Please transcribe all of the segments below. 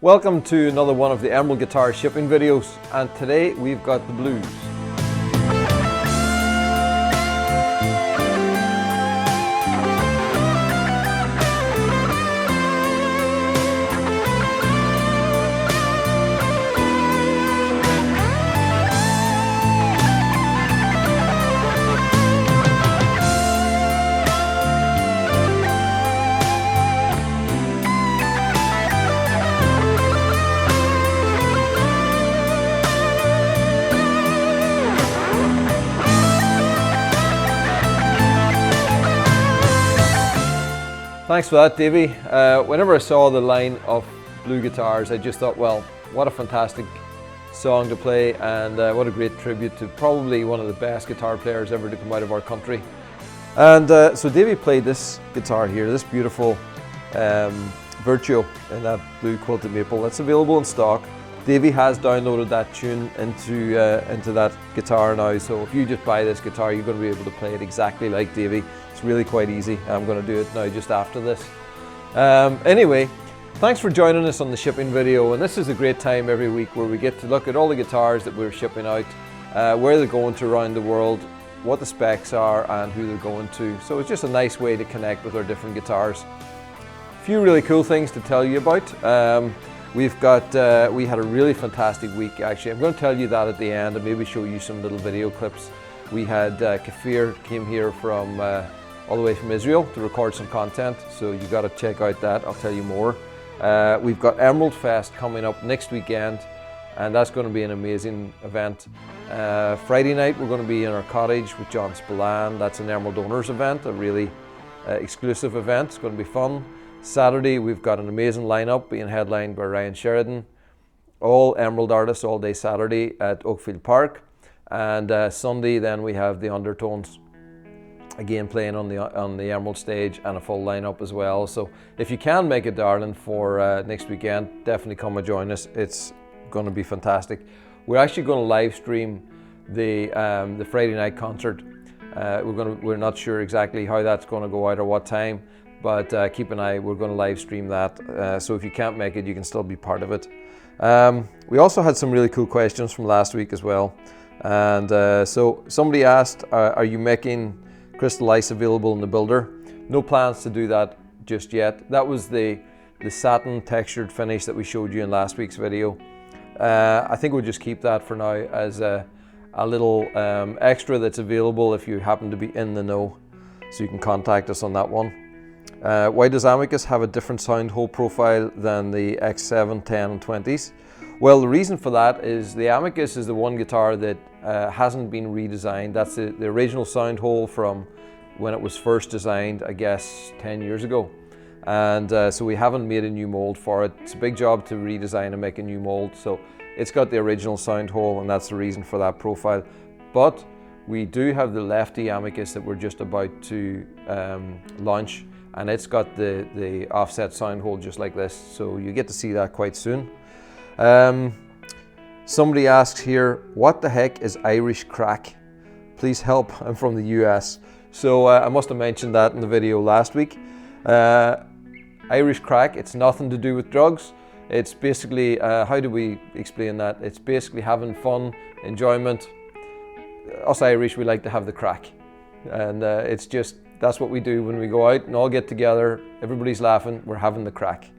Welcome to another one of the Emerald Guitar shipping videos, and today we've got the blues. Thanks for that, Davy. Whenever I saw the line of blue guitars, I just thought, well, what a fantastic song to play, and what a great tribute to probably one of the best guitar players ever to come out of our country. And so Davy played this guitar here, this beautiful Virtuo in that blue quilted maple. That's available in stock. Davy has downloaded that tune into that guitar now, so if you just buy this guitar, you're going to be able to play it exactly like Davy. It's really quite easy. I'm going to do it now just after this. Anyway, thanks for joining us on the shipping video, and this is a great time every week where we get to look at all the guitars that we're shipping out, where they're going to around the world, what the specs are and who they're going to. So it's just a nice way to connect with our different guitars. A few really cool things to tell you about. We had a really fantastic week actually. I'm going to tell you that at the end and maybe show you some little video clips. We had Kfir came here from all the way from Israel to record some content, so you got to check out that. I'll tell you more. We've got Emerald Fest coming up next weekend, and that's going to be an amazing event. Friday night we're going to be in our cottage with John Spillane. That's an Emerald Owners event, a really exclusive event. It's going to be fun. Saturday we've got an amazing lineup being headlined by Ryan Sheridan. All Emerald artists all day Saturday at Oakfield Park. And Sunday then we have the Undertones again playing on the Emerald stage, and a full lineup as well. So if you can make it, darling, for next weekend, definitely come and join us. It's going to be fantastic. We're actually going to live stream the Friday night concert. We're not sure exactly how that's going to go out or what time, but keep an eye. We're going to live stream that. So if you can't make it, you can still be part of it. We also had some really cool questions from last week as well. And so somebody asked, are you making crystal ice available in the builder? No plans to do that just yet. That was the satin textured finish that we showed you in last week's video. I think we'll just keep that for now as a little extra that's available if you happen to be in the know, so you can contact us on that one. Why does Amicus have a different sound hole profile than the X7, 10 and 20s? Well, the reason for that is the Amicus is the one guitar that hasn't been redesigned. That's the original sound hole from when it was first designed, I guess 10 years ago. And so we haven't made a new mold for it. It's a big job to redesign and make a new mold. So it's got the original sound hole, and that's the reason for that profile. But we do have the lefty Amicus that we're just about to launch, and it's got the offset sound hole just like this. So you get to see that quite soon. Somebody asks here, what the heck is Irish Craic? Please help, I'm from the US. So I must have mentioned that in the video last week. Irish Craic, it's nothing to do with drugs. It's basically, how do we explain that? It's basically having fun, enjoyment. Us Irish, we like to have the crack. And it's just, that's what we do when we go out and all get together. Everybody's laughing, we're having the crack.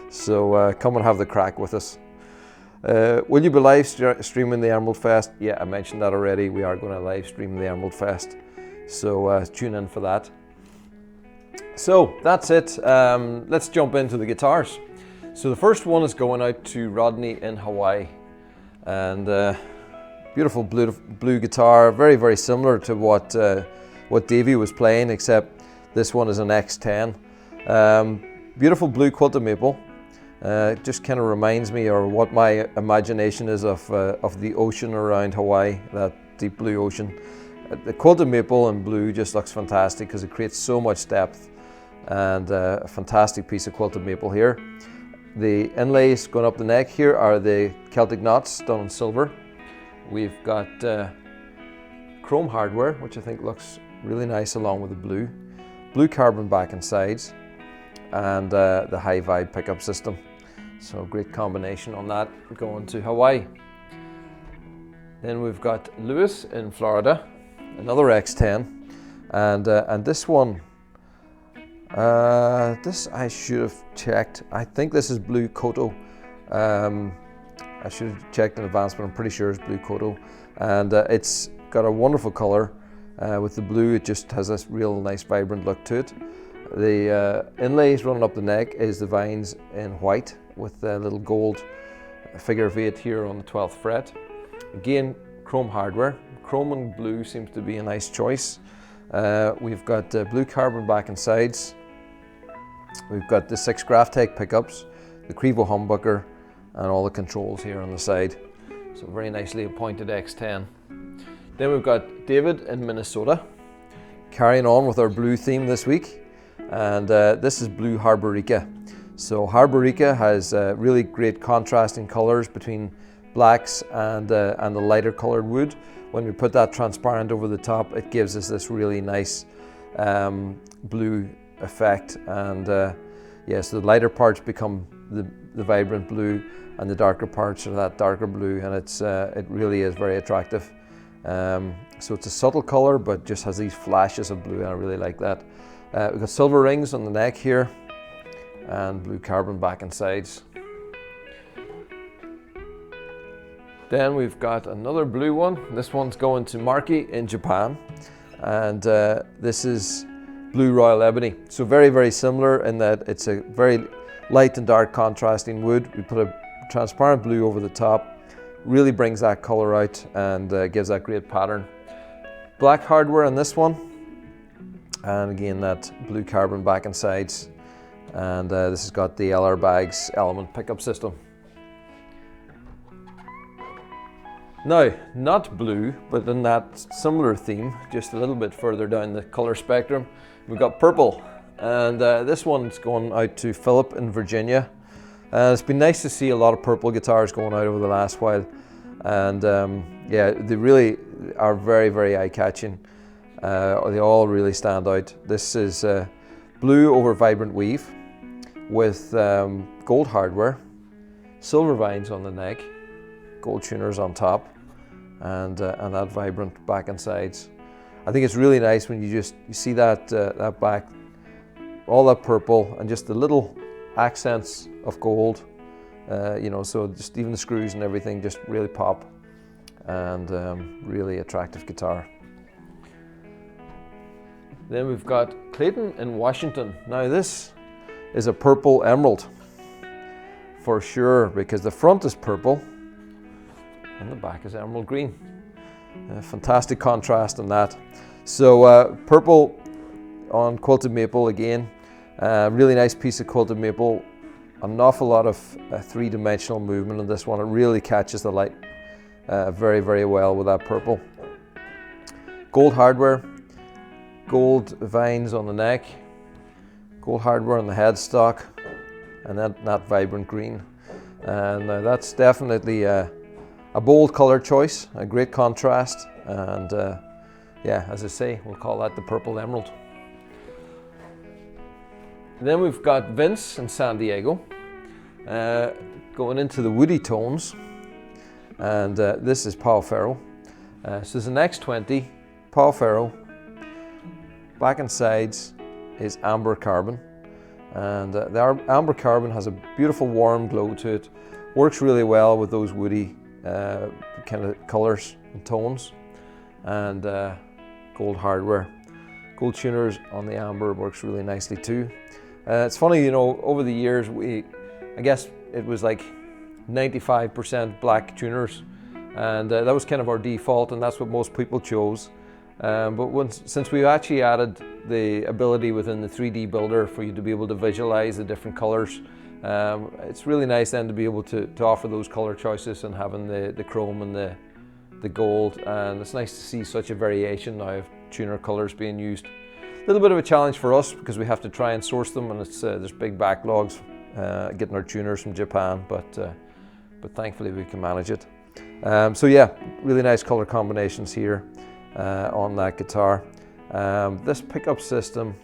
So come and have the crack with us. Will you be live streaming the Emerald Fest? Yeah, I mentioned that already. We are going to live stream the Emerald Fest. So tune in for that. So that's it. Let's jump into the guitars. So the first one is going out to Rodney in Hawaii. And beautiful blue guitar, very, very similar to what Davy was playing, except this one is an X10. Beautiful blue quilted maple. It just kind of reminds me, or what my imagination is of the ocean around Hawaii, that deep blue ocean. The quilted maple in blue just looks fantastic because it creates so much depth, and a fantastic piece of quilted maple here. The inlays going up the neck here are the Celtic knots done in silver. We've got chrome hardware, which I think looks really nice along with the blue carbon back and sides, and the high vibe pickup system. So great combination on that going to Hawaii. Then we've got Lewis in Florida, another X10, and this one, this I should have checked. I think this is blue Koto. I should have checked in advance, but I'm pretty sure it's blue Koto, and it's got a wonderful color. With the blue, it just has this real nice vibrant look to it. The inlays running up the neck is the vines in white with a little gold figure of 8 here on the 12th fret. Again, chrome hardware. Chrome and blue seems to be a nice choice. We've got blue carbon back and sides. We've got the 6 Graphtec pickups, the Crevo humbucker, and all the controls here on the side. So very nicely appointed X10. Then we've got David in Minnesota, carrying on with our blue theme this week. And this is blue Harborica. So Harborica has really great contrasting colors between blacks and the lighter colored wood. When we put that transparent over the top, it gives us this really nice blue effect. And so the lighter parts become the vibrant blue, and the darker parts are that darker blue, and it really is very attractive. So it's a subtle color, but just has these flashes of blue, and I really like that. We've got silver rings on the neck here, and blue carbon back and sides. Then we've got another blue one. This one's going to Marki in Japan, and this is blue Royal Ebony. So very, very similar in that it's a very light and dark contrasting wood. We put a transparent blue over the top, really brings that color out and gives that great pattern. Black hardware on this one, and again that blue carbon back and sides, and this has got the LR Bags element pickup system. Now, not blue, but in that similar theme, just a little bit further down the color spectrum, we've got purple, and this one's going out to Philip in Virginia. It's been nice to see a lot of purple guitars going out over the last while, and yeah, they really are very, very eye-catching. They all really stand out. This is blue over vibrant weave with gold hardware, silver vines on the neck, gold tuners on top, and that vibrant back and sides. I think it's really nice when you see that that back, all that purple, and just the little accents of gold. You know, so just even the screws and everything just really pop, and really attractive guitar. Then we've got Clayton in Washington. Now this is a purple emerald for sure, because the front is purple and the back is emerald green. Fantastic contrast in that. So purple on quilted maple again. Really nice piece of quilted maple. An awful lot of three-dimensional movement in this one. It really catches the light very, very well with that purple. Gold hardware, gold vines on the neck, gold hardware on the headstock, and that vibrant green. And that's definitely a bold color choice, a great contrast, and yeah, as I say, we'll call that the purple emerald. Then we've got Vince in San Diego, going into the woody tones, and this is Pau Ferro. So there's an X20, Pau Ferro, back and sides is amber carbon, and the amber carbon has a beautiful warm glow to it, works really well with those woody kind of colors and tones, and gold hardware. Gold tuners on the amber works really nicely too. It's funny, you know, over the years I guess it was like 95% black tuners, and that was kind of our default, and that's what most people chose. But since we've actually added the ability within the 3D builder for you to be able to visualize the different colors, it's really nice then to be able to offer those color choices and having the chrome and the gold, and it's nice to see such a variation now of tuner colors being used. A little bit of a challenge for us because we have to try and source them, and there's big backlogs getting our tuners from Japan, but thankfully we can manage it. So yeah, really nice color combinations here on that guitar. This pickup system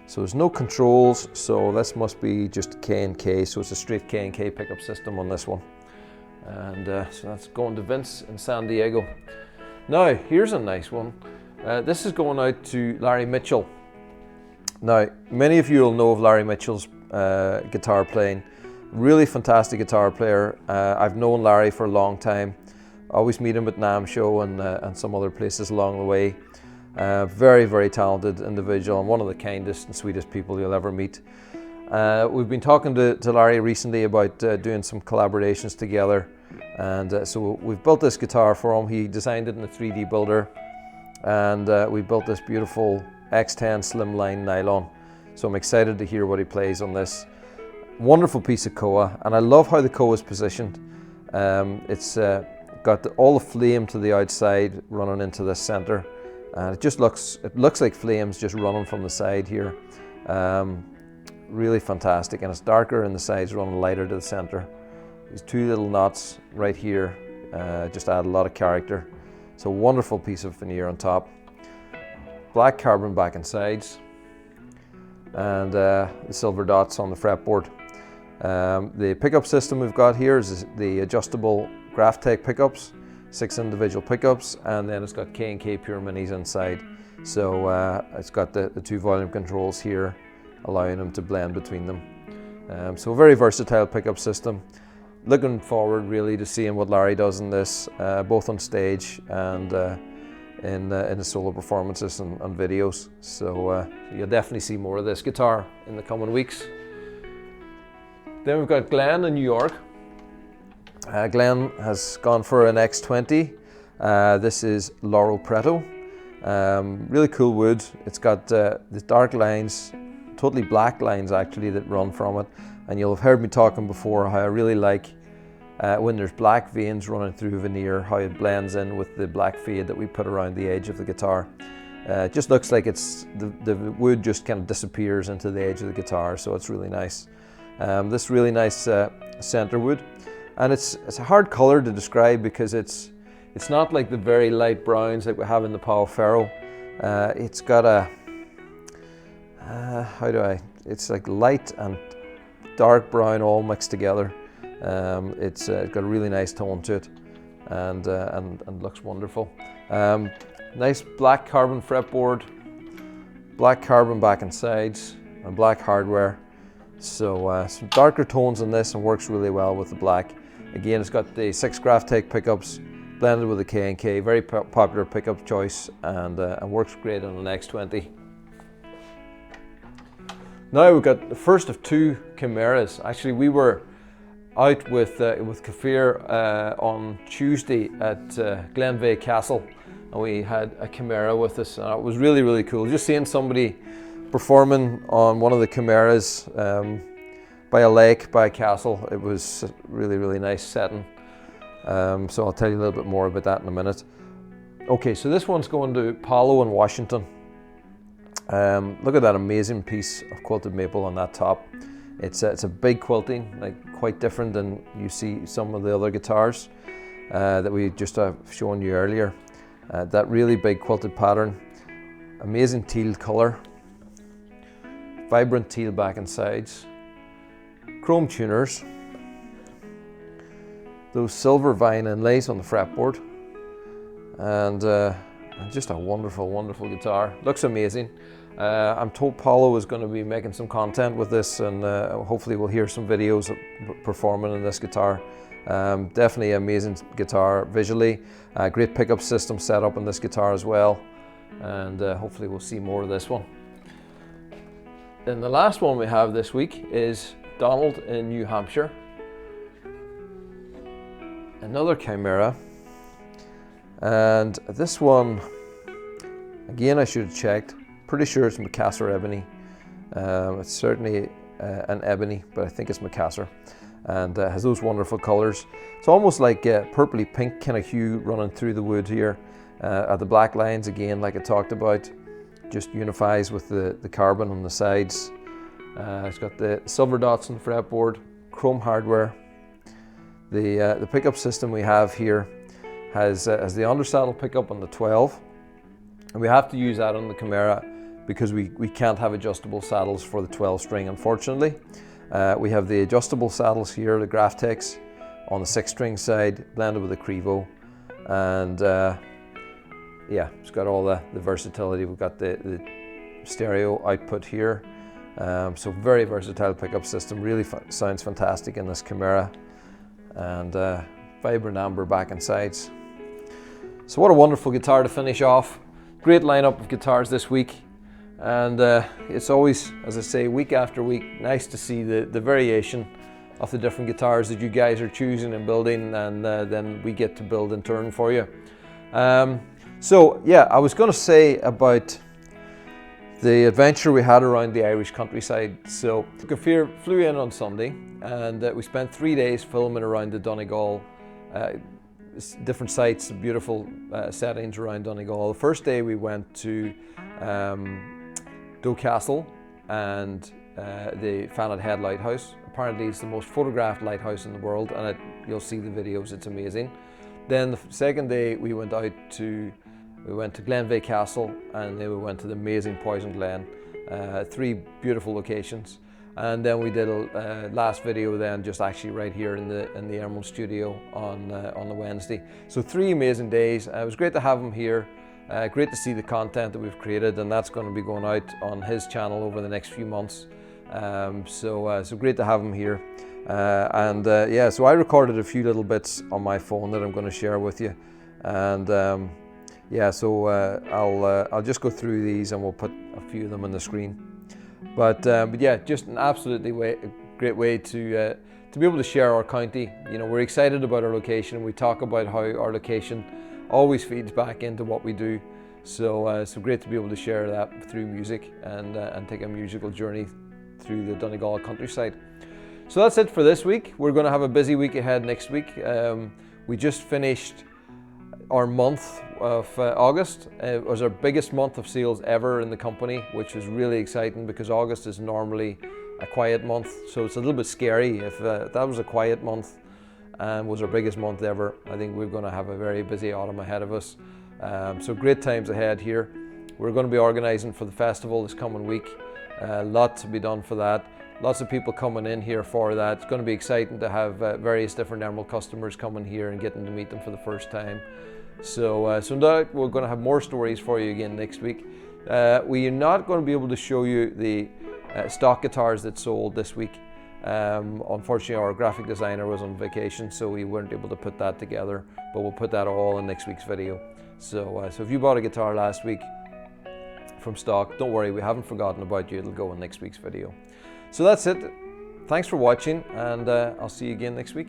So there's no controls, so this must be just K&K, so it's a straight K&K pickup system on this one. And so that's going to Vince in San Diego. Now, here's a nice one. This is going out to Larry Mitchell. Now, many of you will know of Larry Mitchell's guitar playing. Really fantastic guitar player. I've known Larry for a long time. I always meet him at NAMM show and some other places along the way. Very, very talented individual and one of the kindest and sweetest people you'll ever meet. We've been talking to Larry recently about doing some collaborations together, and so we've built this guitar for him. He designed it in a 3D builder, and we built this beautiful X10 slimline nylon. So I'm excited to hear what he plays on this. Wonderful piece of koa, and I love how the koa is positioned. It's got all the flame to the outside running into the center, and it looks like flames just running from the side here. Really fantastic, and it's darker in the sides, running lighter to the center. These two little knots right here just add a lot of character. So wonderful piece of veneer on top. Black carbon back and sides, and the silver dots on the fretboard. The pickup system we've got here is the adjustable Graphtec pickups, 6 individual pickups, and then it's got K&K Pure Minis inside. So it's got the 2 volume controls here, allowing them to blend between them. So a very versatile pickup system. Looking forward really to seeing what Larry does in this, both on stage and in the solo performances and videos. So you'll definitely see more of this guitar in the coming weeks. Then we've got Glenn in New York. Glenn has gone for an X20. This is Laurel Preto. Really cool wood. It's got the dark lines, totally black lines actually, that run from it. And you'll have heard me talking before how I really like when there's black veins running through veneer, how it blends in with the black fade that we put around the edge of the guitar. It just looks like the wood just kind of disappears into the edge of the guitar, so it's really nice. This really nice center wood, and it's a hard color to describe because it's not like the very light browns like we have in the Pau Ferro. It's got a it's like light and dark brown all mixed together. It's got a really nice tone to it, and looks wonderful. Nice black carbon fretboard, black carbon back and sides, and black hardware. So some darker tones in this, and works really well with the black. Again, it's got the 6 Graphtec pickups blended with the K&K, very popular pickup choice, and works great on an X20. Now we've got the first of 2 chimeras. Actually, we were out with Kfir on Tuesday at Glenveigh Castle, and we had a chimera with us. It was really, really cool. Just seeing somebody performing on one of the chimeras by a lake, by a castle. It was a really, really nice setting. So I'll tell you a little bit more about that in a minute. Okay, so this one's going to Paulo in Washington. Look at that amazing piece of quilted maple on that top. It's a big quilting, like quite different than you see some of the other guitars that we just have shown you earlier. That really big quilted pattern, amazing teal color, vibrant teal back and sides, chrome tuners, those silver vine inlays on the fretboard, and just a wonderful, wonderful guitar. Looks amazing. I'm told Paulo is going to be making some content with this, and hopefully we'll hear some videos of performing in this guitar. Definitely amazing guitar visually. Great pickup system set up in this guitar as well, and hopefully we'll see more of this one. Then the last one we have this week is Donald in New Hampshire. Another chimera, and this one, again, I should have checked. Pretty sure it's Macassar ebony. It's certainly an ebony, but I think it's Macassar, and has those wonderful colors. It's almost like a purpley pink kind of hue running through the wood here. The black lines, again, like I talked about, just unifies with the carbon on the sides. It's got the silver dots on the fretboard, chrome hardware. The pickup system we have here has the undersaddle pickup on the 12, and we have to use that on the Chimera because we can't have adjustable saddles for the 12 string, unfortunately. We have the adjustable saddles here, the Graftex, on the 6 string side, blended with the Crevo, and yeah, it's got all the versatility. We've got the stereo output here, so very versatile pickup system. Really sounds fantastic in this Chimera, and vibrant amber back and sides. So what a wonderful guitar to finish off. Great lineup of guitars this week, and it's always, as I say, week after week, nice to see the variation of the different guitars that you guys are choosing and building, and then we get to build in turn for you. So yeah, I was going to say about the adventure we had around the Irish countryside. So Kfir flew in on Sunday, and we spent 3 days filming around the Donegal, different sites, beautiful settings around Donegal. The first day we went to Castle and the Fannet Head Lighthouse. Apparently it's the most photographed lighthouse in the world, and you'll see the videos, it's amazing. Then the second day we went to Glenveigh Castle, and then we went to the amazing Poison Glen. 3 beautiful locations. And then we did a last video then just actually right here in the Emerald Studio on the Wednesday. So 3 amazing days. It was great to have him here. Great to see the content that we've created, and that's going to be going out on his channel over the next few months. So great to have him here. Yeah, so I recorded a few little bits on my phone that I'm going to share with you. And yeah, so I'll just go through these, and we'll put a few of them on the screen. But yeah, just an absolutely great way to be able to share our county. You know, we're excited about our location. We talk about how our location always feeds back into what we do. So great to be able to share that through music and take a musical journey through the Donegal countryside. So that's it for this week. We're going to have a busy week ahead next week. We just finished our month of August. It was our biggest month of sales ever in the company, which was really exciting because August is normally a quiet month, so it's a little bit scary. If that was a quiet month and was our biggest month ever, I think we're going to have a very busy autumn ahead of us. So great times ahead here. We're going to be organising for the festival this coming week. Lots to be done for that. Lots of people coming in here for that. It's going to be exciting to have various different Emerald customers coming here and getting to meet them for the first time. So now we're going to have more stories for you again next week. We are not going to be able to show you the stock guitars that sold this week. Unfortunately, our graphic designer was on vacation, so we weren't able to put that together, but we'll put that all in next week's video. So if you bought a guitar last week from stock, don't worry, we haven't forgotten about you. It'll go in next week's video. So that's it. Thanks for watching, and I'll see you again next week.